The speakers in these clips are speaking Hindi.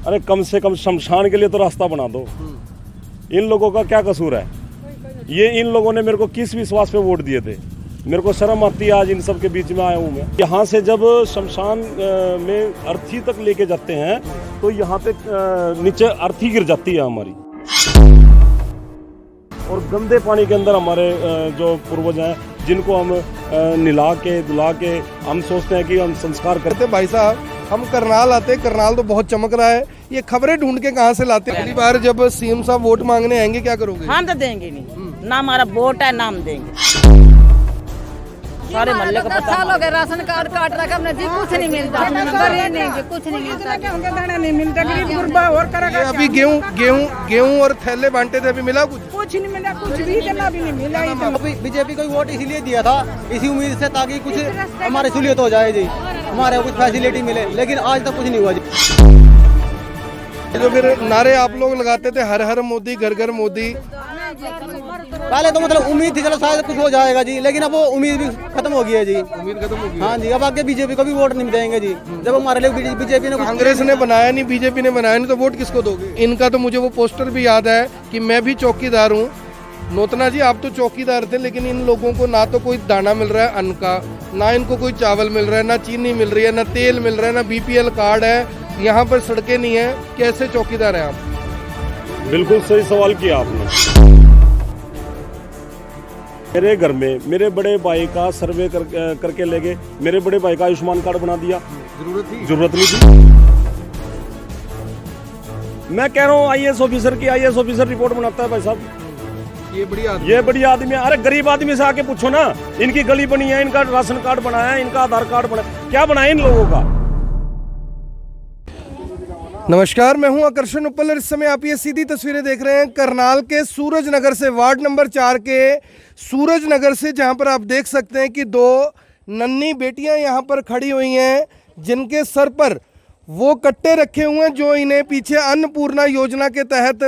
अरे कम से कम शमशान के लिए तो रास्ता बना दो। इन लोगों का क्या कसूर है? ये इन लोगों ने मेरे को किस विश्वास पे वोट दिए थे? मेरे को शर्म आती है आज इन सब के बीच में आया हूँ मैं। यहाँ से जब शमशान में अर्थी तक लेके जाते हैं तो यहाँ पे नीचे अर्थी गिर जाती है हमारी, और गंदे पानी के अंदर हमारे जो पूर्वज हैं जिनको हम नहला के धुला के हम सोचते हैं कि हम संस्कार करते। भाई साहब हम करनाल आते, करनाल तो बहुत चमक रहा है, ये खबरें ढूंढ के कहाँ से लाते? अगली बार जब सीएम साहब वोट मांगने आएंगे क्या करोगे? हम तो देंगे नहीं, ना हमारा वोट है, नाम देंगे। सारे मोहल्ले को पता साल हो गए राशन कार्ड काट रखा हमने जी, कुछ नहीं मिलता, कुछ नहीं मिलता, दाना नहीं मिलता, गरीब गुरबा और करेगा। अभी गेहूं और थैले बांटे थे, अभी मिला कुछ नहीं मिला, कुछ भी देना भी नहीं मिला। अभी बीजेपी को वोट इसीलिए दिया था, इसी उम्मीद से ताकि कुछ हमारी सहूलियत हो जाए जी, हमारे कुछ फैसिलिटी मिले, लेकिन आज तक कुछ नहीं हुआ जी। जो फिर नारे आप लोग लगाते थे, हर हर मोदी, घर घर मोदी, पहले तो मतलब उम्मीद थी चलो शायद कुछ हो जाएगा जी, लेकिन अब वो उम्मीद भी खत्म हो गई है जी। उम्मीद खत्म हो गई। हाँ जी, अब आगे बीजेपी को भी वोट नहीं देंगे जी, जब हमारे लिए बीजेपी ने कांग्रेस ने बनाया नहीं, बीजेपी ने बनाया नहीं, तो वोट किसको दोगे? इनका तो मुझे वो पोस्टर भी याद है कि मैं भी चौकीदार हूँ। नोतना जी आप तो चौकीदार थे, लेकिन इन लोगों को ना तो कोई दाना मिल रहा है अन्न का, ना इनको कोई चावल मिल रहा है, ना चीनी मिल रही है, ना तेल मिल रहा है, ना बीपीएल कार्ड है, यहाँ पर सड़कें नहीं है, कैसे चौकीदार हैं आप? बिल्कुल सही सवाल किया आपने। मेरे घर में मेरे बड़े भाई का सर्वे करके ले गए, मेरे बड़े भाई का आयुष्मान कार्ड बना दिया, जरूरत नहीं थी। मैं कह रहा हूँ आईएएस ऑफिसर रिपोर्ट बनाता है भाई साहब, ये बड़ी आदमी है। अरे गरीब आदमी से आके पूछो ना, इनकी गली बनी है, इनका राशन कार्ड बनाया है, इनका आधार कार्ड बना, क्या बनाया इन लोगों का? नमस्कार, मैं हूं आकर्षण उपल और इस समय आप ये सीधी तस्वीरें देख रहे हैं करनाल के सूरज नगर से, वार्ड नंबर 4 के सूरज नगर से, जहां पर आप देख सकते हैं कि दो नन्ही बेटियां यहां पर खड़ी हुई हैं, जिनके सर पर वो कट्टे रखे हुए हैं जो इन्हें पीछे अन्नपूर्णा योजना के तहत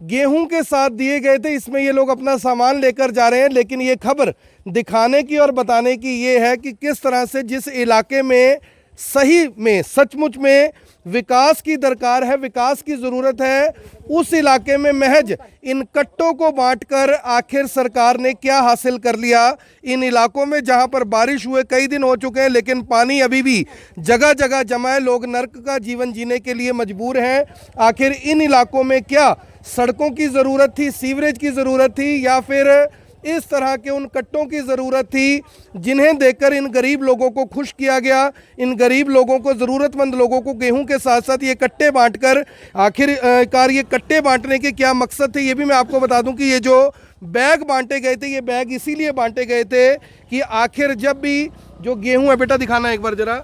गेहूं के साथ दिए गए थे। इसमें ये लोग अपना सामान लेकर जा रहे हैं, लेकिन ये खबर दिखाने की और बताने की ये है कि किस तरह से जिस इलाके में सही में सचमुच में विकास की दरकार है, विकास की ज़रूरत है, उस इलाके में महज इन कट्टों को बांटकर आखिर सरकार ने क्या हासिल कर लिया। इन इलाकों में जहां पर बारिश हुए कई दिन हो चुके हैं, लेकिन पानी अभी भी जगह जगह जमा है, लोग नर्क का जीवन जीने के लिए मजबूर हैं। आखिर इन इलाकों में क्या सड़कों की ज़रूरत थी, सीवरेज की ज़रूरत थी, या फिर इस तरह के उन कट्टों की ज़रूरत थी जिन्हें देखकर इन गरीब लोगों को खुश किया गया? इन गरीब लोगों को, ज़रूरतमंद लोगों को गेहूं के साथ साथ ये कट्टे बांटकर आखिरकार ये कट्टे बांटने के क्या मकसद थे, ये भी मैं आपको बता दूं कि ये जो बैग बांटे गए थे, ये बैग इसीलिए बांटे गए थे कि आखिर जब भी जो गेहूँ है, बेटा दिखाना एक बार ज़रा,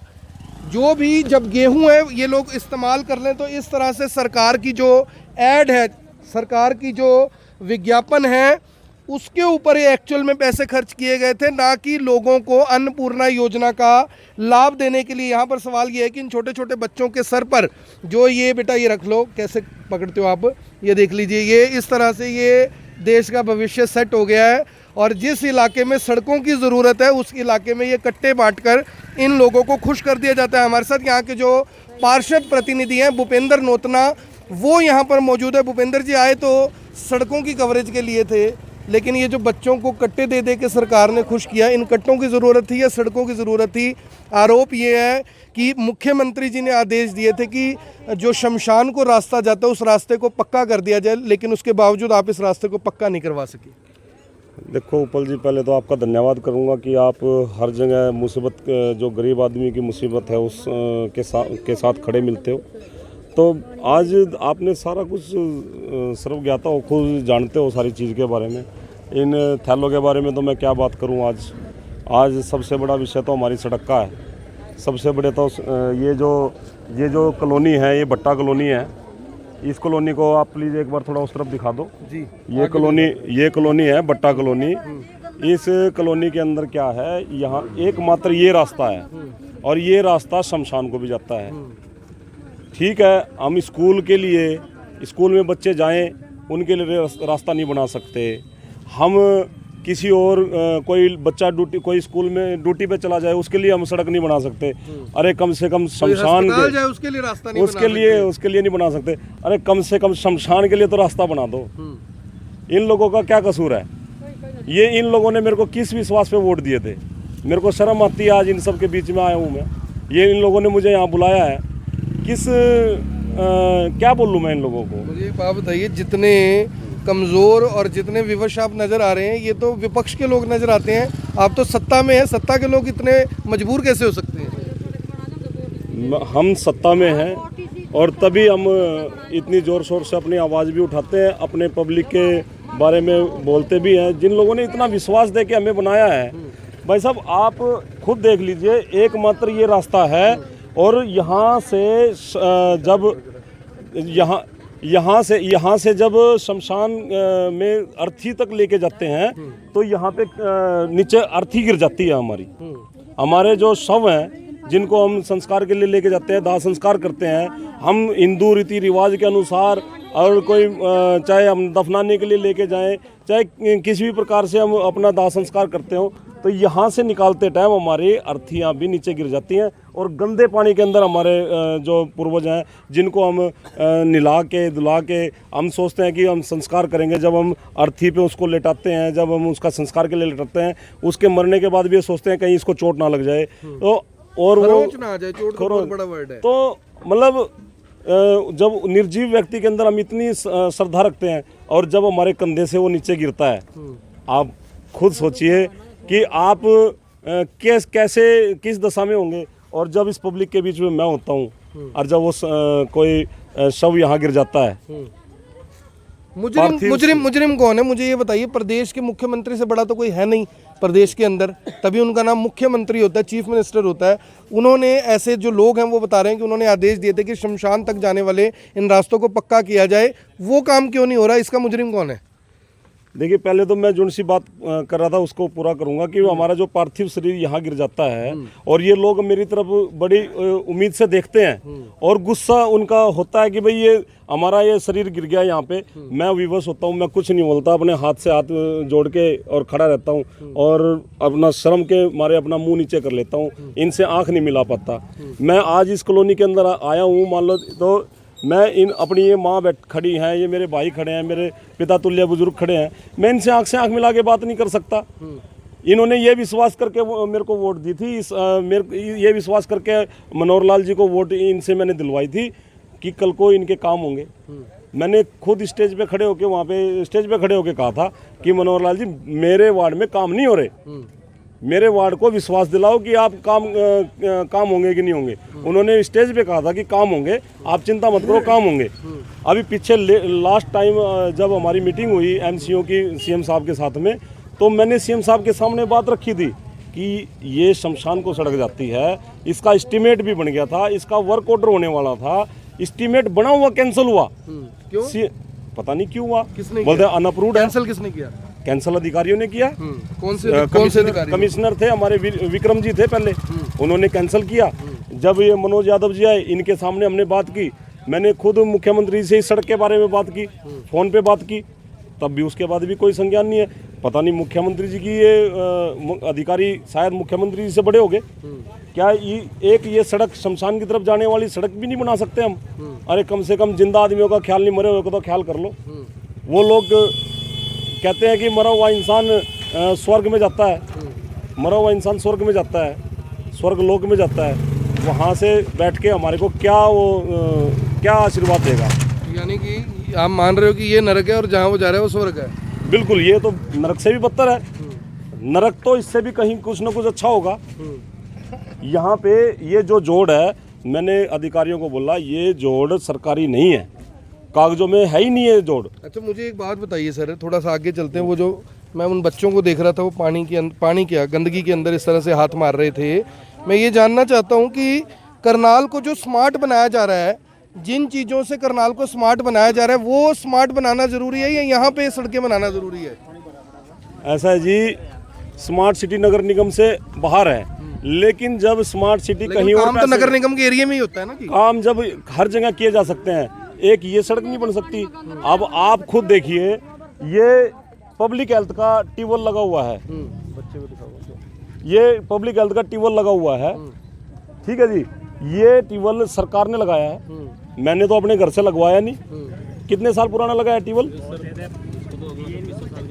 जो भी जब गेहूँ है ये लोग इस्तेमाल कर लें, तो इस तरह से सरकार की जो ऐड है, सरकार की जो विज्ञापन है, उसके ऊपर ये एक्चुअल में पैसे खर्च किए गए थे, ना कि लोगों को अन्नपूर्णा योजना का लाभ देने के लिए। यहाँ पर सवाल ये है कि इन छोटे छोटे बच्चों के सर पर जो ये, बेटा ये रख लो, कैसे पकड़ते हो आप, ये देख लीजिए, ये इस तरह से ये देश का भविष्य सेट हो गया है। और जिस इलाके में सड़कों की ज़रूरत है उस इलाके में ये कट्टे बांटकर इन लोगों को खुश कर दिया जाता है। हमारे साथ यहाँ के जो पार्षद प्रतिनिधि हैं भूपेंद्र नोतना, वो यहाँ पर मौजूद है। भूपेंद्र जी आए तो सड़कों की कवरेज के लिए थे, लेकिन ये जो बच्चों को कट्टे दे दे के सरकार ने खुश किया, इन कट्टों की ज़रूरत थी या सड़कों की ज़रूरत थी? आरोप ये है कि मुख्यमंत्री जी ने आदेश दिए थे कि जो शमशान को रास्ता जाता है उस रास्ते को पक्का कर दिया जाए, लेकिन उसके बावजूद आप इस रास्ते को पक्का नहीं करवा सके। देखो उपल जी, पहले तो आपका धन्यवाद करूंगा कि आप हर जगह मुसीबत, जो गरीब आदमी की मुसीबत है उस के साथ खड़े मिलते हो। तो आज आपने सारा कुछ सर्वज्ञाता हो, खुद जानते हो सारी चीज़ के बारे में। इन थैलों के बारे में तो मैं क्या बात करूं। आज सबसे बड़ा विषय तो हमारी सड़क का है। सबसे बड़े तो ये जो कॉलोनी है, ये भट्टा कॉलोनी है, इस कॉलोनी को आप प्लीज़ एक बार थोड़ा उस तरफ दिखा दो जी। ये कॉलोनी है भट्टा कॉलोनी। इस कॉलोनी के अंदर क्या है, यहाँ एकमात्र ये रास्ता है और ये रास्ता शमशान को भी जाता है। ठीक है, हम स्कूल में बच्चे जाएं उनके लिए रास्ता नहीं बना सकते। हम किसी और कोई बच्चा ड्यूटी कोई स्कूल में ड्यूटी पे चला जाए उसके लिए हम सड़क नहीं बना सकते। अरे कम से कम शमशान अस्पताल जाए उसके लिए रास्ता नहीं उसके लिए नहीं बना सकते। अरे कम से कम शमशान के लिए तो रास्ता बना दो। इन लोगों का क्या कसूर है? ये इन लोगों ने मेरे को किस विश्वास पे वोट दिए थे? मेरे को शर्म आती है आज इन सब के बीच में आया हूँ मैं। ये इन लोगों ने मुझे यहाँ बुलाया है, किस क्या बोलूँ मैं इन लोगों को? मुझे एक बात बताइए, जितने कमज़ोर और जितने विवश आप नज़र आ रहे हैं, ये तो विपक्ष के लोग नज़र आते हैं। आप तो सत्ता में हैं, सत्ता के लोग इतने मजबूर कैसे हो सकते हैं? हम सत्ता में हैं और तभी हम इतनी ज़ोर शोर से अपनी आवाज़ भी उठाते हैं, अपने पब्लिक के बारे में बोलते भी हैं। जिन लोगों ने इतना विश्वास दे के हमें बनाया है, भाई साहब आप खुद देख लीजिए, एकमात्र ये रास्ता है और यहाँ से जब यहाँ से जब शमशान में अर्थी तक लेके जाते हैं तो यहाँ पे नीचे अर्थी गिर जाती है हमारी। हमारे जो शव हैं जिनको हम संस्कार के लिए लेके जाते हैं, दाह संस्कार करते हैं हम हिंदू रीति रिवाज के अनुसार, और कोई चाहे हम दफनाने के लिए लेके जाएं, चाहे किसी भी प्रकार से हम अपना दाह संस्कार करते हो, तो यहाँ से निकालते टाइम हमारी अर्थियाँ भी नीचे गिर जाती हैं और गंदे पानी के अंदर हमारे जो पूर्वज हैं जिनको हम नहला के धुला के हम सोचते हैं कि हम संस्कार करेंगे, जब हम अर्थी पे उसको लेटाते हैं, जब हम उसका संस्कार के लिए लेटाते हैं, उसके मरने के बाद भी ये सोचते हैं कहीं इसको चोट ना लग जाए, तो और वो ना आ जाए, चोट तो बहुत बड़ा वर्ड है। तो मतलब जब निर्जीव व्यक्ति के अंदर हम इतनी श्रद्धा रखते हैं और जब हमारे कंधे से वो नीचे गिरता है, आप खुद सोचिए कि आप कैसे किस दशा में होंगे। और जब इस पब्लिक के बीच में मैं होता हूँ और जब वो कोई शव यहाँ गिर जाता है। मुजरिम कौन है मुझे ये बताइए? प्रदेश के मुख्यमंत्री से बड़ा तो कोई है नहीं प्रदेश के अंदर, तभी उनका नाम मुख्यमंत्री होता है, चीफ मिनिस्टर होता है। उन्होंने ऐसे जो लोग हैं वो बता रहे हैं कि उन्होंने आदेश दिए थे कि शमशान तक जाने वाले इन रास्तों को पक्का किया जाए, वो काम क्यों नहीं हो रहा? इसका मुजरिम कौन है? देखिए, पहले तो मैं जो सी बात कर रहा था उसको पूरा करूंगा कि हमारा जो पार्थिव शरीर यहाँ गिर जाता है और ये लोग मेरी तरफ बड़ी उम्मीद से देखते हैं और गुस्सा उनका होता है कि भाई ये हमारा ये शरीर गिर गया यहाँ पे। मैं विवश होता हूँ, मैं कुछ नहीं बोलता, अपने हाथ से हाथ जोड़ के और खड़ा रहता हूँ और अपना शर्म के मारे अपना मुंह नीचे कर लेता हूँ, इनसे आँख नहीं मिला पाता। मैं आज इस कॉलोनी के अंदर आया हूँ, मान लो तो मैं अपनी ये माँ खड़ी हैं, ये मेरे भाई खड़े हैं, मेरे पिता तुल्य बुजुर्ग खड़े हैं, मैं इनसे आँख से आँख मिला के बात नहीं कर सकता। इन्होंने ये विश्वास करके मेरे को वोट दी थी, ये विश्वास करके मनोहर लाल जी को वोट इनसे मैंने दिलवाई थी कि कल को इनके काम होंगे। मैंने खुद स्टेज पे खड़े होके वहाँ पे स्टेज पे खड़े होके कहा था कि मनोहर लाल जी मेरे वार्ड में काम नहीं हो रहे, मेरे वार्ड को विश्वास दिलाओ कि आप काम होंगे कि नहीं होंगे। उन्होंने स्टेज पे कहा था कि काम होंगे, आप चिंता मत करो, काम होंगे। अभी पीछे लास्ट टाइम जब हमारी मीटिंग हुई एमसीओ की सीएम साहब के साथ में, तो मैंने सीएम साहब के सामने बात रखी थी कि ये शमशान को सड़क जाती है, इसका एस्टीमेट भी बन गया था, इसका वर्क ऑर्डर होने वाला था, एस्टीमेट बना हुआ कैंसिल हुआ। क्यों? पता नहीं क्यों हुआ, किसने बोलते अनअप्रूव्ड। कैंसिल किसने किया? कैंसल अधिकारियों ने किया। कौन से अधिकारी? कमिश्नर थे हमारे, विक्रम जी थे पहले, उन्होंने कैंसिल किया। जब ये मनोज यादव जी आए, इनके सामने हमने बात की, मैंने खुद मुख्यमंत्री से इस सड़क के बारे में बात की, फोन पे बात की, तब भी उसके बाद भी कोई संज्ञान नहीं है। पता नहीं मुख्यमंत्री जी की ये अधिकारी शायद मुख्यमंत्री जी से बड़े हो गए क्या? ये सड़क शमशान की तरफ जाने वाली सड़क भी नहीं बना सकते हम? अरे कम से कम जिंदा आदमियों का ख्याल नहीं, मरे हुए का तो ख्याल कर लो। वो लोग कहते हैं कि मरा हुआ इंसान स्वर्ग में जाता है, मरा हुआ इंसान स्वर्ग में जाता है, स्वर्ग लोक में जाता है, वहाँ से बैठ के हमारे को क्या आशीर्वाद देगा? यानी कि आप मान रहे हो कि ये नरक है और जहाँ वो जा रहा है वो स्वर्ग है? बिल्कुल, ये तो नरक से भी बदतर है। नरक तो इससे भी कहीं कुछ ना कुछ अच्छा होगा। यहाँ पे ये जो जोड़ है, मैंने अधिकारियों को बोला ये जोड़ सरकारी नहीं है, कागजों में है ही नहीं है जोड़। अच्छा, मुझे एक बात बताइए सर, थोड़ा सा आगे चलते हैं। वो जो मैं उन बच्चों को देख रहा था, वो पानी क्या गंदगी के अंदर इस तरह से हाथ मार रहे थे। मैं ये जानना चाहता हूँ कि करनाल को जो स्मार्ट बनाया जा रहा है, जिन चीज़ों से करनाल को स्मार्ट बनाया जा रहा है, वो स्मार्ट बनाना ज़रूरी है या यहाँ पे सड़कें बनाना ज़रूरी है? ऐसा है जी, स्मार्ट सिटी नगर निगम से बाहर है, लेकिन जब स्मार्ट सिटी कहीं और, काम तो नगर निगम के एरिया में ही होता है ना कि काम जब हर जगह किए जा सकते हैं, एक ये सड़क नहीं बन सकती। अब आप खुद देखिए, ये पब्लिक हेल्थ का ट्यूबवेल लगा हुआ है, ये पब्लिक हेल्थ का ट्यूबवेल लगा हुआ है, ठीक है जी। ये ट्यूबवेल सरकार ने लगाया है, मैंने तो अपने घर से लगवाया नहीं। कितने साल पुराना लगा है ट्यूबवेल?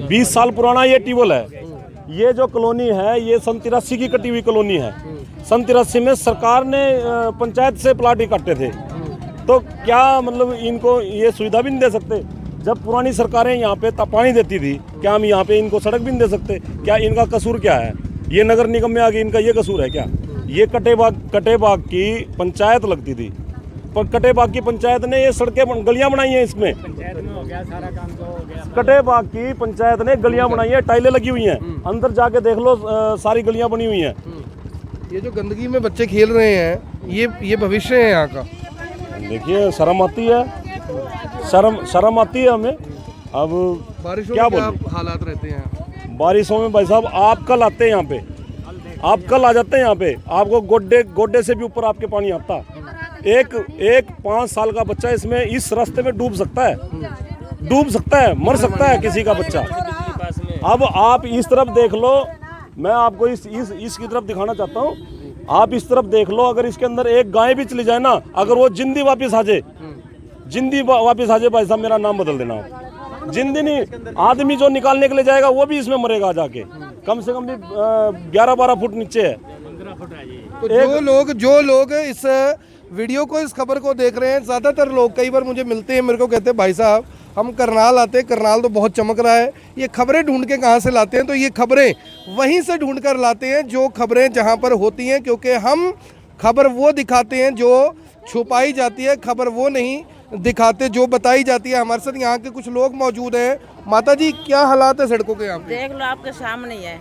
20 साल पुराना ये ट्यूबवेल है। ये जो कॉलोनी है ये सन 83 की कटी हुई कॉलोनी है। सन 83 में सरकार ने पंचायत से प्लाट काटे थे, तो क्या मतलब इनको ये सुविधा भी नहीं दे सकते? जब पुरानी सरकारें यहाँ पे पानी देती थी, क्या हम यहाँ पे इनको सड़क भी नहीं दे सकते? क्या इनका कसूर क्या है? ये नगर निगम में आगे इनका ये कसूर है क्या? ये कटे बाग की पंचायत लगती थी, पर कटे बाग की पंचायत ने ये सड़कें गलियां बनाई हैं। इसमें कटे बाग की पंचायत ने गलियां बनाई हैं, टाइलें लगी हुई हैं, अंदर जाके देख लो सारी गलियां बनी हुई हैं। ये जो गंदगी में बच्चे खेल रहे हैं, ये भविष्य है यहाँ का। देखिए शर्म आती है, शर्म आती है हमें। अब बारिशों क्या में क्या बोलूं? हालात रहते हैं? बारिशों में भाई साहब आप कल आते हैं यहाँ पे, आप कल आ जाते हैं यहाँ पे, आपको गोड्डे से भी ऊपर आपके पानी आता। एक 5 साल का बच्चा इसमें इस रास्ते में डूब सकता है, मर सकता है किसी का बच्चा। अब आप इस तरफ देख लो, मैं आपको इसकी तरफ दिखाना चाहता हूँ। आप इस तरफ देख लो, अगर इसके अंदर एक गाय भी चली जाए ना, अगर वो जिंदी वापस आ जाए भाई साहब मेरा नाम बदल देना। जिंदी नहीं, आदमी जो निकालने के लिए जाएगा वो भी इसमें मरेगा जाके। कम से कम भी 11-12 फुट नीचे है। तो जो लोग इस वीडियो को, इस खबर को देख रहे हैं, ज़्यादातर लोग कई बार मुझे मिलते हैं, मेरे को कहते हैं भाई साहब हम करनाल आते हैं, करनाल तो बहुत चमक रहा है, ये खबरें ढूंढ के कहाँ से लाते हैं? तो ये खबरें वहीं से ढूंढ कर लाते हैं जो खबरें जहाँ पर होती हैं, क्योंकि हम खबर वो दिखाते हैं जो छुपाई जाती है, खबर वो नहीं दिखाते जो बताई जाती है। हमारे साथ यहाँ के कुछ लोग मौजूद हैं। माता जी क्या हालात है सड़कों के यहाँ पे? देख लो आपके सामने ही है,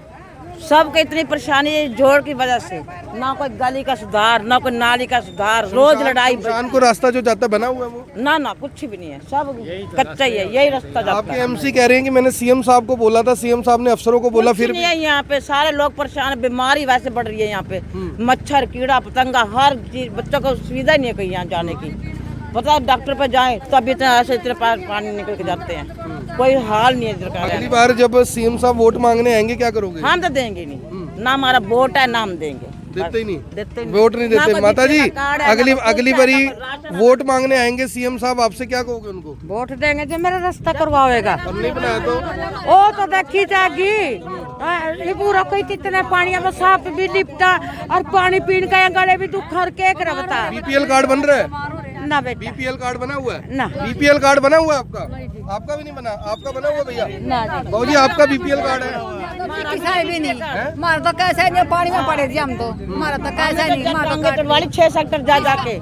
सबको इतनी परेशानी है जोड़ की वजह से। ना कोई गली का सुधार, ना कोई नाली का सुधार, रोज लड़ाई। इंसान को रास्ता जो जाता बना हुआ है वो? ना कुछ भी नहीं है, सब कच्चा ही है, यही रास्ता जाता आपके है। एमसी कह रहे हैं कि मैंने सीएम साहब को बोला था, सीएम साहब ने अफसरों को बोला, फिर नहीं है। यहाँ पे सारे लोग परेशान, बीमारी वैसे बढ़ रही है यहाँ पे, मच्छर, कीड़ा पतंगा, हर चीज। बच्चों को सुविधा नहीं है कहीं यहाँ जाने की। पता है डॉक्टर पे जाए तब इतना ऐसे इतने पानी निकल के जाते हैं, कोई हाल नहीं है इधर का। अगली बार जब सीएम साहब वोट मांगने आएंगे क्या करोगे? हम तो देंगे नहीं, ना हमारा वोट है, नाम देंगे। देते ही नहीं, देते नहीं, वोट नहीं ना देते। कोई माता जी बीपीएल कार्ड है, अगली बारी वोट मांगने आएंगे सीएम साहब, आपसे क्या कहोगे उनको? वोट देंगे जो मेरा रास्ता करवाएगा। हम नहीं बनाया तो ओ तो देखी जाएगी। ये पूरा कोई इतने पानी में साफ भी लिपटा और पानी पीने का गले भी दुख हर के बता। बीपीएल कार्ड बन रहा है? ना बेटा, बीपीएल कार्ड बना हुआ है? ना। बीपीएल कार्ड बना हुआ है आपका? आपका भी नहीं बना? आपका बना हुआ भैया? ना बाबू जी आपका बीपीएल कार्ड है? किसी भी नहीं, हमारा तो कैसे नहीं, पानी में पड़े थे हम तो, हमारा तो कैसे नहीं। कांग्रेस वाली 6 सेक्टर जा जाके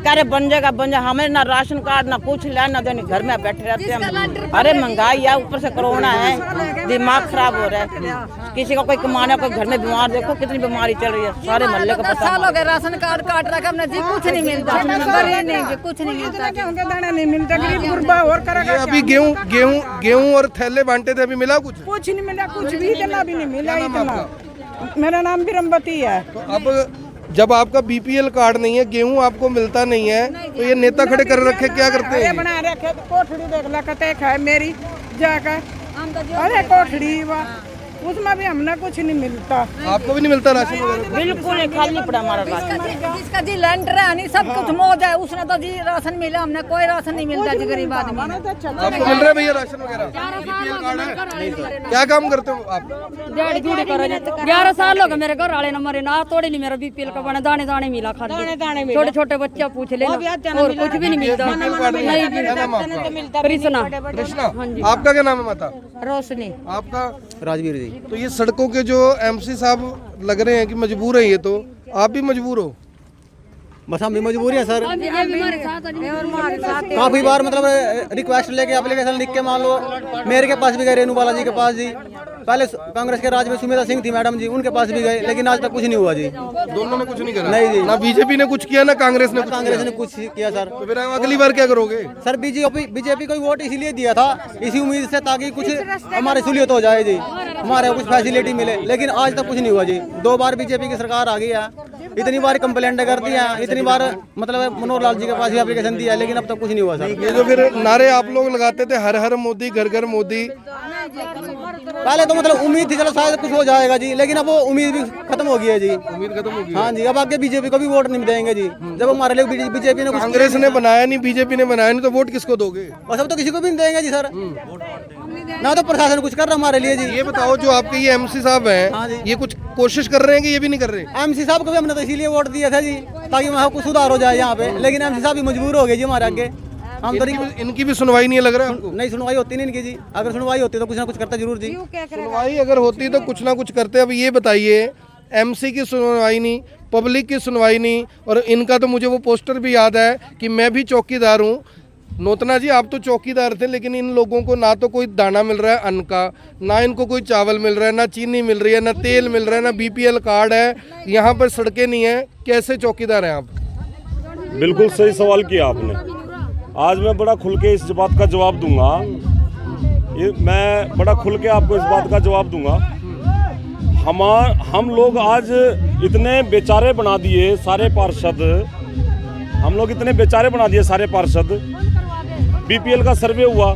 करे बन जाएगा हमें ना राशन कार्ड ना कुछ लेना ना देने, घर में बैठे रहते हैं। अरे महंगाई है, ऊपर से कोरोना है, दिमाग खराब हो रहा है। किसी का कोई कमाना, कोई घर में बीमार, देखो कितनी बीमारी चल रही है, सारे मोहल्ले को 10 पता साल हो गए राशन कार्ड काट रखा हमने जी, कुछ नहीं मिलता, कुछ नहीं मिलता, दाना नहीं मिलता, गरीब गुरबा और ये करेगा। अभी गेहूं और थैले बांटे थे, अभी मिला कुछ? कुछ नहीं मिला, कुछ भी इतना भी नहीं मिला। क्या नाम है इतना मेरा नाम बिरमबती है। तो अब जब आपका बीपीएल कार्ड नहीं है, गेहूं आपको मिलता नहीं है, तो ये नेता खड़े कर रखे क्या करते हैं? बना रखे तो कोठड़ी देख ला, कते है मेरी जाकर, अरे कोठड़ी उसमें भी हमने कुछ नहीं मिलता। आपको भी नहीं मिलता राशन वगैरह? बिल्कुल नहीं, खाली पड़ा हमारा राशन। जिसका जी लैंड है नहीं, सब कुछ मौज है, उसने तो जी राशन मिला, हमने कोई राशन नहीं मिलता जी गरीब आदमी। आपको मिल रहा है भैया राशन वगैरह? बीपीएल कार्ड है? क्या काम करते हो आप? 11 साल हो गए मेरे घर वाले ने मरे ना, थोड़ी नहीं मेरा बीपीएल का बना, दाने दाने मिला खाली, छोटे छोटे बच्चे पूछ ले, और कुछ भी नहीं मिलता। कृष्णा। कृष्णा, आपका क्या नाम है माता? रोशनी। आपका? राजवीर जी। तो ये सड़कों के जो एमसी साहब लग रहे हैं कि मजबूर है, ये तो आप भी मजबूर हो? बस हम भी मजबूरी है सर। काफी बार मतलब रिक्वेस्ट लेके एप्लीकेशन लिख के, मान लो मेरे के पास भी गए, रेणु बाला जी के पास जी, पहले कांग्रेस के राज में सुमिता सिंह थी मैडम जी, उनके पास भी गए, लेकिन आज तक कुछ नहीं हुआ जी। दोनों ने कुछ नहीं करा? नहीं जी। ना बीजेपी ने कुछ किया ना कांग्रेस ने कुछ कांग्रेस किया। ने कुछ किया सर। तो फिर अगली बार क्या करोगे? सर बीजेपी को वोट इसीलिए दिया था, इसी उम्मीद से, ताकि कुछ हमारी सहूलियत हो जाए जी, हमारे कुछ फैसिलिटी मिले, लेकिन आज तक कुछ नहीं हुआ जी। 2 बार बीजेपी की सरकार आ गई है, इतनी बार कंप्लेंट कर दी है, इतनी बार मतलब मनोहर लाल जी के पास भी एप्लीकेशन दिया है, लेकिन अब तक कुछ नहीं हुआ सर। ये जो फिर नारे आप लोग लगाते थे, हर हर मोदी, घर घर मोदी, पहले तो मतलब उम्मीद थी चलो शायद कुछ हो जाएगा जी, लेकिन अब वो उम्मीद भी खत्म हो गई है जी। उम्मीद खत्म हो गई। हाँ जी, अब आगे बीजेपी को भी वोट नहीं देंगे जी, जब हमारे लिए बीजेपी ने कुछ कांग्रेस ने बनाया नहीं, बीजेपी ने बनाया नहीं, तो वोट किसको दोगे? बस अब तो किसी को भी नहीं देंगे जी सर, ना तो प्रशासन कुछ कर रहा हमारे लिए जी। ये बताओ, जो आपके ये एमसी साहब हाँ जी। हैं, ये कुछ कोशिश कर रहे हैं कि ये भी नहीं कर रहे? एमसी साहब को भी हमने तो इसीलिए वोट दिया था जी, ताकि वहाँ कुछ सुधार हो जाए यहाँ पे, लेकिन एमसी साहब भी मजबूर हो गए जी हमारे आगे। हम तो इनकी भी सुनवाई नहीं लग रहा है आपको? नहीं, सुनवाई होती नहीं इनकी जी, अगर सुनवाई होती तो कुछ ना कुछ करता जरूर जी। सुनवाई अगर होती तो कुछ ना कुछ करते। अब ये बताइए, एमसी की सुनवाई नहीं, पब्लिक की सुनवाई नहीं, और इनका तो मुझे वो पोस्टर भी याद है कि मैं भी चौकीदार हूँ। नोतना जी, आप तो चौकीदार थे, लेकिन इन लोगों को ना तो कोई दाना मिल रहा है अन्न का, ना इनको कोई चावल मिल रहा है, ना चीनी मिल रही है, ना तेल मिल रहा है, ना बीपीएल कार्ड है, यहाँ पर सड़कें नहीं है। कैसे चौकीदार हैं आप? बिल्कुल सही सवाल किया आपने। आज मैं बड़ा खुल के इस बात का जवाब दूंगा, मैं बड़ा खुल के आपको इस बात का जवाब दूंगा। हम लोग आज इतने बेचारे बना दिए सारे पार्षद, हम लोग इतने बेचारे बना दिए सारे पार्षद। बीपीएल का सर्वे हुआ,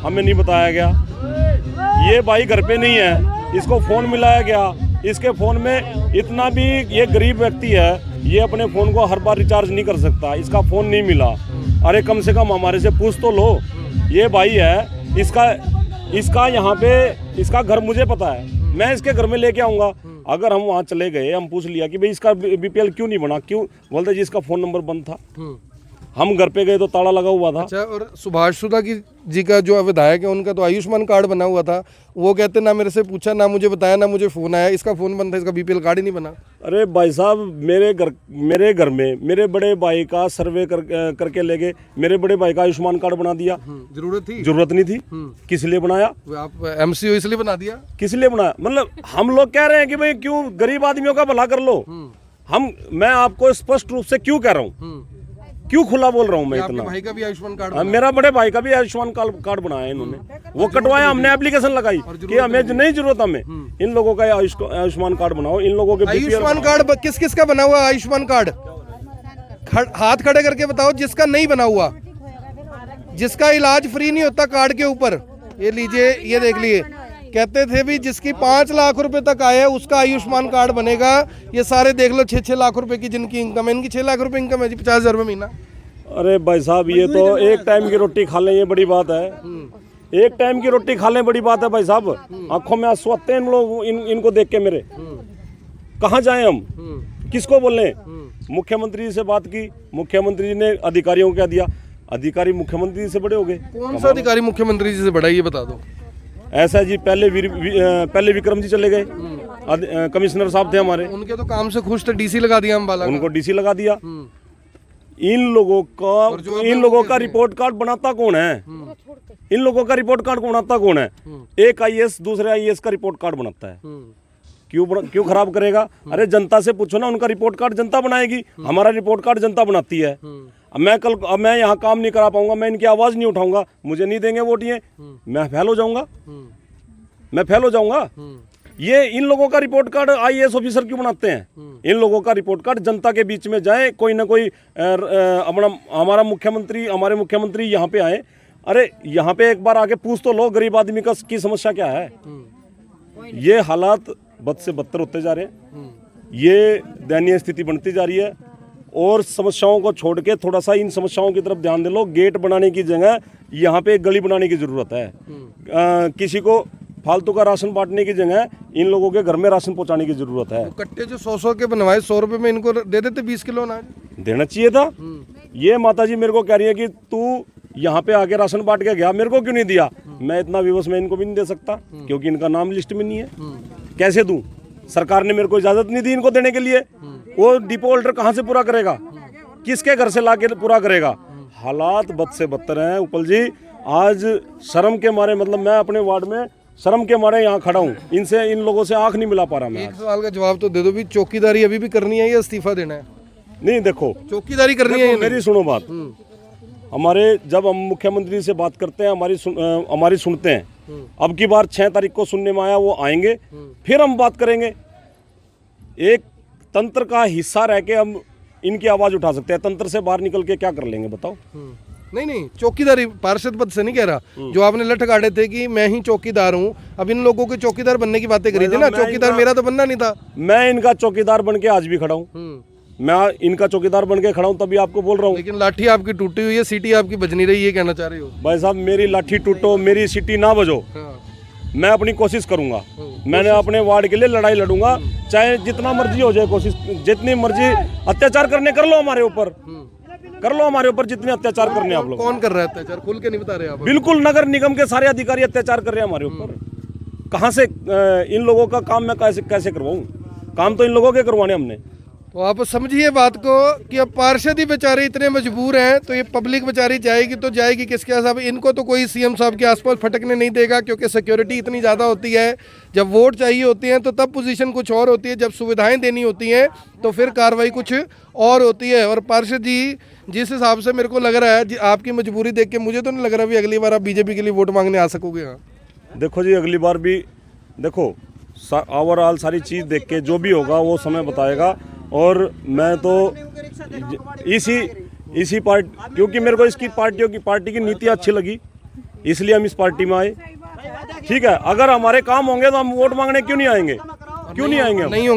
हमें नहीं बताया गया। ये भाई घर पे नहीं है, इसको फ़ोन मिलाया गया, इसके फ़ोन में इतना भी, ये गरीब व्यक्ति है, ये अपने फ़ोन को हर बार रिचार्ज नहीं कर सकता, इसका फ़ोन नहीं मिला। अरे कम से कम हमारे से पूछ तो लो। ये भाई है, इसका यहाँ पे इसका घर मुझे पता है, मैं इसके घर में लेके आऊँगा। अगर हम वहाँ चले गए, हम पूछ लिया कि भाई इसका बीपीएल क्यों नहीं बना, क्यों, बोलते जी इसका फ़ोन नंबर बंद था। हम घर पे गए तो ताला लगा हुआ था। अच्छा, और सुभाष सुधा जी का जो विधायक है, उनका तो आयुष्मान कार्ड बना हुआ था, वो कहते ना मेरे से पूछा, ना मुझे बताया, ना मुझे फ़ोन आया, इसका फ़ोन बंद था, इसका बीपीएल कार्ड ही नहीं बना। अरे भाई साहब, मेरे घर में मेरे बड़े भाई का सर्वे करके ले गए, मेरे बड़े भाई का आयुष्मान कार्ड बना दिया। जरूरत नहीं थी। किस लिए बनाया? आप एमसी हो इसलिए बना दिया? किस लिए बनाया? मतलब हम लोग कह रहे हैं कि भाई क्यों गरीब आदमियों का भला कर लो। मैं आपको स्पष्ट रूप से क्यों कह रहा हूँ, क्यों खुला बोल रहा हूँ मैं इतना। भाई का भी आयुष्मान कार्ड? मेरा बड़े भाई का भी आयुष्मान कार्ड बनाया इन्होंने, वो कटवाया, हमने एप्लीकेशन लगाई कि हमें नहीं जरूरत, हमें इन लोगों का आयुष्मान कार्ड बनाओ, इन लोगों के आयुष्मान कार्ड किस किस का बना हुआ है? आयुष्मान कार्ड हाथ खड़े करके बताओ जिसका नहीं बना हुआ, जिसका इलाज फ्री नहीं होता कार्ड के ऊपर। ये लीजिए, ये देख लिए, कहते थे भी जिसकी 5 लाख रुपए तक आए उसका आयुष्मान कार्ड बनेगा। ये सारे देख लो 6-6 लाख रुपए की जिनकी इनकम है, इनकी 6 लाख रुपए इनकम है जी, 50,000 रुपये महीना। अरे भाई साहब, ये तो एक टाइम की रोटी खा लें, ये बड़ी बात है। एक टाइम की रोटी खा लें, बड़ी बात है भाई साहब। आंखों में आंसू आते हैं इन लोग, इनको देख के मेरे। कहाँ जाएं हम, किसको बोलें? मुख्यमंत्री जी से बात की, मुख्यमंत्री जी ने अधिकारियों को क्या दिया, अधिकारी मुख्यमंत्री जी से बड़े हो गए। कौन सा अधिकारी मुख्यमंत्री जी से बड़ा, ये बता दो। ऐसा जी, पहले विक्रम जी चले गए, कमिश्नर साहब थे हमारे, उनके तो काम से खुश थे, डीसी लगा दिया अम्बाला, उनको डीसी लगा दिया। इन लोगों का रिपोर्ट कार्ड बनाता कौन है? इन लोगों का रिपोर्ट कार्ड बनाता कौन है? एक आईएएस दूसरे आईएएस का रिपोर्ट कार्ड बनाता है। क्यों खराब करेगा? अरे जनता से पूछो ना, उनका रिपोर्ट कार्ड जनता बनाएगी, हमारा रिपोर्ट कार्ड जनता बनाती है। अब मैं यहाँ काम नहीं करा पाऊंगा, मैं इनकी आवाज नहीं उठाऊंगा, मुझे नहीं देंगे वोट, ये मैं फेल हो जाऊंगा। ये इन लोगों का रिपोर्ट कार्ड आईएएस ऑफिसर क्यों बनाते हैं? इन लोगों का रिपोर्ट कार्ड जनता के बीच में जाए, कोई ना कोई हमारे मुख्यमंत्री यहाँ पे आए। अरे यहाँ पे एक बार आके पूछ तो लो, गरीब आदमी की समस्या क्या है। ये हालात बद से बदतर होते जा रहे हैं, ये दयनीय स्थिति बनती जा रही है। और समस्याओं को छोड़ के थोड़ा सा इन समस्याओं की तरफ ध्यान दे लो। गेट बनाने की जगह यहाँ पे एक गली बनाने की जरूरत है। किसी को फालतू का राशन बांटने की जगह इन लोगों के घर में राशन पहुंचाने की जरूरत है। तो कट्टे जो 100 के बनवाए, 100 रुपए में इनको दे देते 20 किलो अनाज, देना चाहिए था। ये माता जी मेरे को कह रही है कि तू यहाँ पे आके राशन बांट के गया, मेरे को क्यों नहीं दिया? मैं इतना विवश मैं इनको भी नहीं दे सकता, क्योंकि इनका नाम लिस्ट में नहीं है। कैसे दूं? सरकार ने मेरे को इजाजत नहीं दी इनको देने के लिए। वो डिपो होल्डर कहाँ से पूरा करेगा? किसके घर से लाके पूरा करेगा? हालात बद से बदतर हैं उपल जी। आज शर्म के मारे, मतलब मैं अपने वार्ड में शर्म के मारे यहाँ खड़ा हूँ, इन लोगों से आंख नहीं मिला पा रहा मैं। एक सवाल का जवाब तो दे दो भी, चौकीदारी अभी भी करनी है या इस्तीफा देना है? नहीं, देखो चौकीदारी करनी है। मेरी सुनो बात, हमारे जब हम मुख्यमंत्री से बात करते हैं, हमारी सुनते हैं। अब की बार 6 तारीख को सुनने में आया, वो आएंगे, फिर हम बात करेंगे। एक तंत्र का हिस्सा रह के हम इनकी आवाज उठा सकते हैं, तंत्र से बाहर निकल के क्या कर लेंगे बताओ? नहीं चौकीदारी पार्षद पद से नहीं कह रहा, जो आपने लठ गाड़े थे कि मैं ही चौकीदार हूँ, अब इन लोगों के चौकीदार बनने की बातें करी थी ना, चौकीदार मेरा तो बनना नहीं था। मैं इनका चौकीदार बन के आज भी खड़ा हूँ, मैं इनका चौकीदार बन के खड़ा हूँ, तभी आपको बोल रहा हूँ। लेकिन लाठी आपकी टूटी हुई है, सीटी आपकी बज नहीं रही, ये कहना चाह रहे हो? भाई साहब मेरी लाठी टूटो, मेरी सीटी ना बजो, मैं अपनी कोशिश करूंगा। मैंने अपने वार्ड के लिए लड़ाई लड़ूंगा, चाहे जितना मर्जी हो जाए, कोशिश जितनी मर्जी अत्याचार करने कर लो हमारे ऊपर, कर लो हमारे ऊपर जितने अत्याचार करने आप लोग। कौन कर रहा है अत्याचार, खुल के नहीं बता रहे आप? बिल्कुल, नगर निगम के सारे अधिकारी अत्याचार कर रहे हैं हमारे ऊपर। कहाँ से इन लोगों का काम मैं कैसे करवाऊँ? काम तो इन लोगों के करवाने हमने। तो आप समझिए बात को कि अब पार्षद ही बेचारे इतने मजबूर हैं, तो ये पब्लिक बेचारी जाएगी तो जाएगी किसके साहब? इनको तो कोई सीएम साहब के आसपास फटकने नहीं देगा, क्योंकि सिक्योरिटी इतनी ज़्यादा होती है। जब वोट चाहिए होती हैं तो तब पोजीशन कुछ और होती है, जब सुविधाएं देनी होती हैं तो फिर कार्रवाई कुछ और होती है। और पार्षद जी जिस हिसाब से मेरे को लग रहा है, आपकी मजबूरी देख के मुझे तो नहीं लग रहा भी अगली बार आप बीजेपी के लिए वोट मांगने आ सकोगे। यहाँ देखो जी, अगली बार भी देखो, ओवरऑल सारी चीज़ देख के जो भी होगा वो समय बताएगा। और मैं तो इसी पार्टी, क्योंकि मेरे को इसकी पार्टी की नीति अच्छी लगी, इसलिए हम इस पार्टी में आए। ठीक है, अगर हमारे काम होंगे तो हम वोट मांगने क्यों नहीं आएंगे? क्यों नहीं आएंगे? नहीं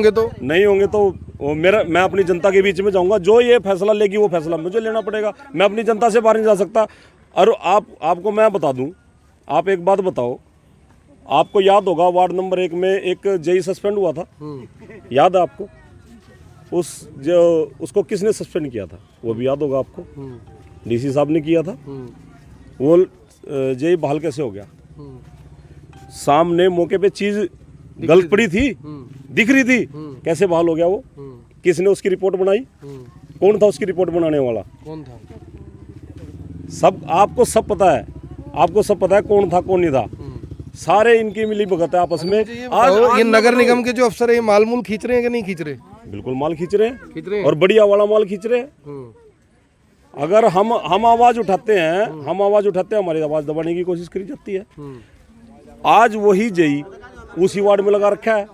होंगे तो मैं अपनी जनता के बीच में जाऊंगा, जो ये फैसला लेगी वो फैसला मुझे लेना पड़ेगा। मैं अपनी जनता से बाहर नहीं जा सकता। और आपको मैं बता दूं, आप एक बात बताओ, आपको याद होगा वार्ड नंबर 1 में एक जेई सस्पेंड हुआ था, याद है आपको? उसको किसने सस्पेंड किया था वो भी याद होगा आपको? डीसी साहब ने किया था। वो जेई बहाल कैसे हो गया? सामने मौके पे चीज गलत पड़ी थी, दिख रही थी, कैसे बहाल हो गया वो? किसने उसकी रिपोर्ट बनाई? कौन था उसकी रिपोर्ट बनाने वाला? कौन था? सब आपको सब पता है, आपको सब पता है कौन था कौन नहीं था। सारे इनकी मिली भगत है आपस में। आज ये नगर निगम के जो अफसर है, ये माल मूल खींच रहे हैं कि नहीं खींच रहे? बिल्कुल माल खींच रहे हैं, और बढ़िया वाला माल खींच रहे हैं। अगर हम आवाज उठाते हैं, हमारी आवाज दबाने की कोशिश करी जाती है। आज वही जेई उसी वार्ड में लगा रखा है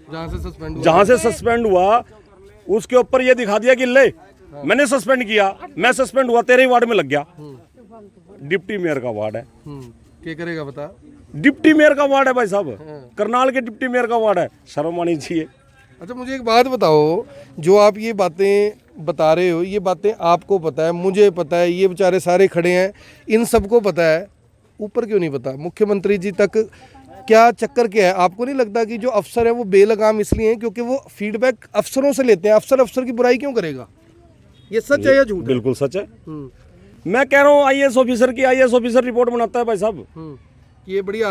जहां से सस्पेंड हुआ, उसके ऊपर ये दिखा दिया कि ले मैंने सस्पेंड किया, मैं सस्पेंड हुआ, तेरे ही वार्ड में लग गया। डिप्टी मेयर का वार्ड है, क्या करेगा बता? डिप्टी मेयर का वार्ड है भाई साहब, करनाल के डिप्टी मेयर का वार्ड है, शर्म आनी चाहिए। अच्छा मुझे एक बात बताओ, जो आप ये बातें बता रहे हो, ये बातें आपको पता है, मुझे पता है, ये बेचारे सारे खड़े हैं, इन सबको पता है, ऊपर क्यों नहीं पता? मुख्यमंत्री जी तक क्या चक्कर क्या है? आपको नहीं लगता कि जो अफसर है वो बेलगाम इसलिए हैं क्योंकि वो फीडबैक अफसरों से लेते हैं? अफसर की बुराई क्यों करेगा? ये सच है या झूठ? बिल्कुल सच है। मैं कह रहा हूँ आईएएस ऑफिसर रिपोर्ट बनाता है भाई साहब। ये बढ़िया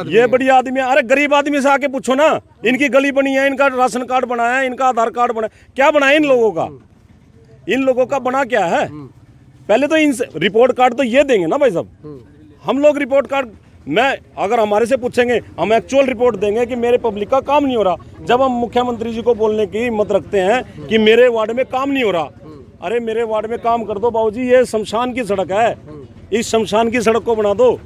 आदमी है। अरे गरीब आदमी से आके पूछो ना, इनकी गली बनी है, इनका राशन कार्ड बनाया है, इनका आधार कार्ड बना, क्या बना है इन लोगों का बना क्या है? पहले तो इनसे रिपोर्ट कार्ड तो ये देंगे ना भाई साहब। हम लोग रिपोर्ट कार्ड अगर हमारे से पूछेंगे, हम एक्चुअल रिपोर्ट देंगे कि मेरे पब्लिक का काम नहीं हो रहा। जब हम मुख्यमंत्री जी को बोलने की हिम्मत रखते हैं कि मेरे वार्ड में काम नहीं हो रहा, अरे मेरे वार्ड में काम कर दो बाबूजी, ये शमशान की सड़क है, इस शमशान की सड़क को बना दो।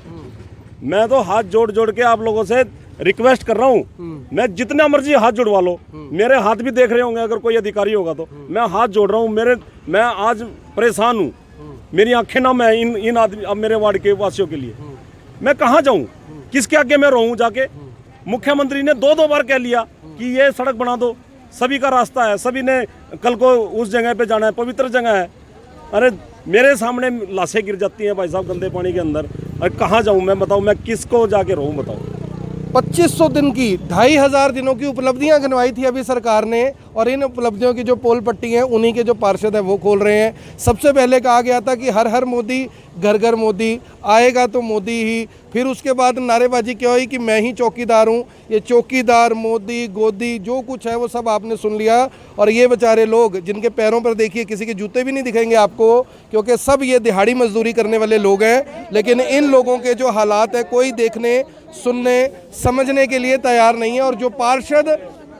मैं तो हाथ जोड़ के आप लोगों से रिक्वेस्ट कर रहा हूँ, मैं जितना मर्जी हाथ जुड़वा लो, मेरे हाथ भी देख रहे होंगे अगर कोई अधिकारी होगा तो, मैं हाथ जोड़ रहा हूँ। मैं आज परेशान हूँ, मेरी आंखें नम है इन आदमी, अब मेरे वार्ड के वासियों के लिए। मैं कहाँ जाऊँ, किसके आगे मैं रहूँ जाके? मुख्यमंत्री ने 2 बार कह लिया कि ये सड़क बना दो, सभी का रास्ता है, सभी ने कल को उस जगह पे जाना है, पवित्र जगह है। अरे मेरे सामने लाशें गिर जाती हैं भाई साहब गंदे पानी के अंदर। अरे कहाँ जाऊँ मैं, बताओ मैं किसको जाके रहूँ बताओ? 2500 दिन की 2500 दिनों की उपलब्धियां गिनवाई थी अभी सरकार ने, और इन उपलब्धियों की जो पोल पट्टी है उन्हीं के जो पार्षद है वो खोल रहे हैं। सबसे पहले कहा गया था कि हर हर मोदी घर घर मोदी, आएगा तो मोदी ही। फिर उसके बाद नारेबाजी क्या हुई कि मैं ही चौकीदार हूँ। ये चौकीदार, मोदी, गोदी जो कुछ है वो सब आपने सुन लिया। और ये बेचारे लोग जिनके पैरों पर देखिए किसी के जूते भी नहीं दिखेंगे आपको, क्योंकि सब ये दिहाड़ी मजदूरी करने वाले लोग हैं। लेकिन इन लोगों के जो हालात है कोई देखने, सुनने, समझने के लिए तैयार नहीं है। और जो पार्षद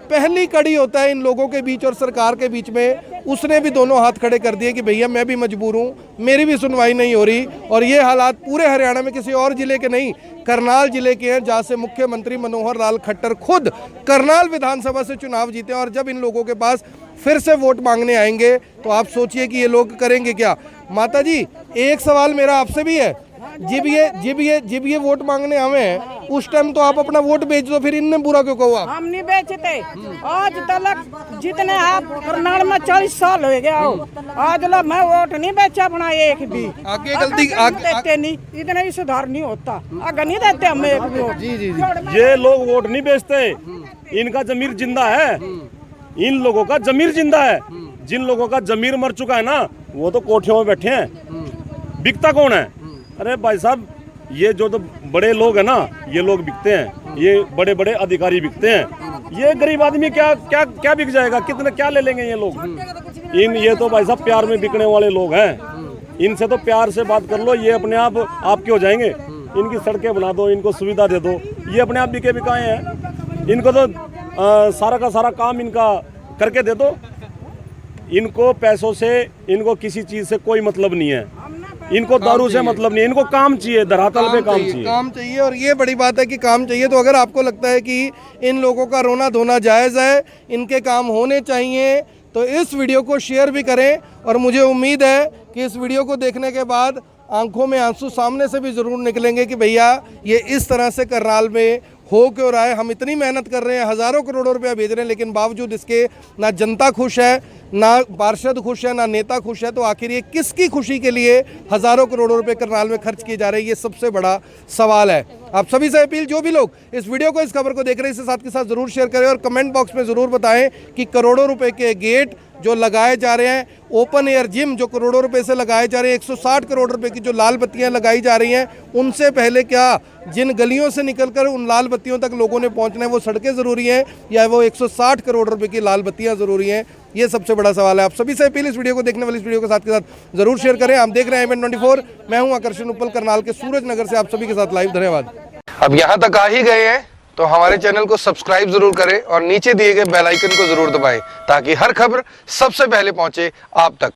पहली कड़ी होता है इन लोगों के बीच और सरकार के बीच में, उसने भी दोनों हाथ खड़े कर दिए कि भैया मैं भी मजबूर हूँ, मेरी भी सुनवाई नहीं हो रही। और ये हालात पूरे हरियाणा में किसी और जिले के नहीं, करनाल जिले के हैं, जहाँ से मुख्यमंत्री मनोहर लाल खट्टर खुद करनाल विधानसभा से चुनाव जीते। और जब इन लोगों के पास फिर से वोट मांगने आएंगे तो आप सोचिए कि ये लोग करेंगे क्या। माता जी एक सवाल मेरा आपसे भी है, जब ये वोट मांगने आवे हैं उस टाइम तो आप अपना वोट बेच दो, फिर इनने बुरा क्यों कहो आप? हम नहीं बेचते। आज तक जितने आप करनाल में 40 साल हो गया हो, आज लो मैं वोट नहीं बेचा अपना एक भी। आगे गलती देते नहीं, इतने भी सुधार नहीं होता, आगे नहीं देते हम एक भी वोट। जी ये लोग वोट नहीं बेचते, इनका जमीर जिंदा है, इन लोगों का जमीर जिंदा है। जिन लोगों का जमीर मर चुका है ना, वो तो कोठियों में बैठे हैं। बिकता कौन है? अरे भाई साहब, ये जो तो बड़े लोग हैं ना, ये लोग बिकते हैं, ये बड़े बड़े अधिकारी बिकते हैं। ये गरीब आदमी क्या क्या क्या बिक जाएगा? कितने क्या ले लेंगे ये लोग? ये तो भाई साहब प्यार में बिकने वाले लोग हैं। इनसे तो प्यार से बात कर लो, ये अपने आप आपके हो जाएंगे। इनकी सड़कें बना दो, इनको सुविधा दे दो, ये अपने आप बिके बिकाए हैं। इनको तो सारा का सारा काम इनका करके दे दो। इनको पैसों से, इनको किसी चीज से कोई मतलब नहीं है, इनको दारू से मतलब नहीं है, इनको काम चाहिए, धरातल पे काम चाहिए। काम चाहिए। और ये बड़ी बात है कि काम चाहिए। तो अगर आपको लगता है कि इन लोगों का रोना धोना जायज़ है, इनके काम होने चाहिए, तो इस वीडियो को शेयर भी करें। और मुझे उम्मीद है कि इस वीडियो को देखने के बाद आंखों में आंसू सामने से भी ज़रूर निकलेंगे कि भैया ये इस तरह से करनाल में हो क्यों रहा है। हम इतनी मेहनत कर रहे हैं, हज़ारों करोड़ों रुपया भेज रहे हैं, लेकिन बावजूद इसके ना जनता खुश है, ना पार्षद खुश है, ना नेता खुश है। तो आखिर ये किसकी खुशी के लिए हज़ारों करोड़ों रुपए करनाल में खर्च किए जा रहे हैं, ये सबसे बड़ा सवाल है। आप सभी से अपील, जो भी लोग इस वीडियो को, इस खबर को देख रहे हैं, इसे साथ के साथ ज़रूर शेयर करें और कमेंट बॉक्स में ज़रूर बताएं कि करोड़ों रुपए के गेट जो लगाए जा रहे हैं, ओपन एयर जिम जो करोड़ों रुपए से लगाए जा रहे हैं, 160 करोड़ रुपए की जो लाल बत्तियां लगाई जा रही हैं, उनसे पहले क्या जिन गलियों से निकलकर उन लाल बत्तियों तक लोगों ने पहुंचना है, वो सड़कें ज़रूरी हैं या वो 160 करोड़ रुपए की लाल बत्तियां ज़रूरी हैं? ये सबसे बड़ा सवाल है। आप सभी से अपील, इस वीडियो को देखने वाले इस वीडियो को साथ के साथ जरूर शेयर करें। आप देख रहे हैं IVN 24, मैं हूं आकर्षण उपल, करनाल के सूरज नगर से आप सभी के साथ लाइव। धन्यवाद। अब यहाँ तक आ ही गए हैं तो हमारे चैनल को सब्सक्राइब जरूर करें और नीचे दिए गए बेल आइकन को जरूर दबाएं ताकि हर खबर सबसे पहले पहुंचे आप तक।